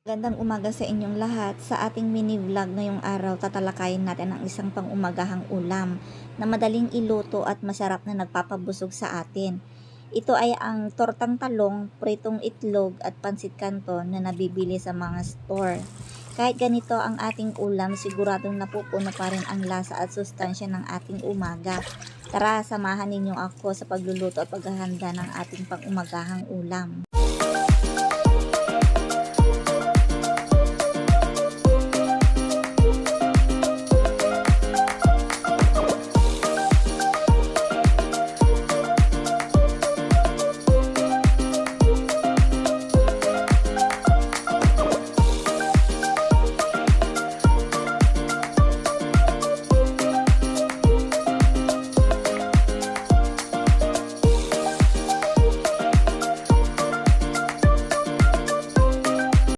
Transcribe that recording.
Gandang umaga sa inyong lahat. Sa ating mini vlog ngayong araw, tatalakayin natin ang isang pang-umagahang ulam na madaling iluto at masarap na nagpapabusog sa atin. Ito ay ang tortang talong, pritong itlog at pansit canton na nabibili sa mga store. Kahit ganito ang ating ulam, siguradong napupuno pa rin ang lasa at sustansya ng ating umaga. Tara, samahan ninyo ako sa pagluluto at paghahanda ng ating pang-umagahang ulam.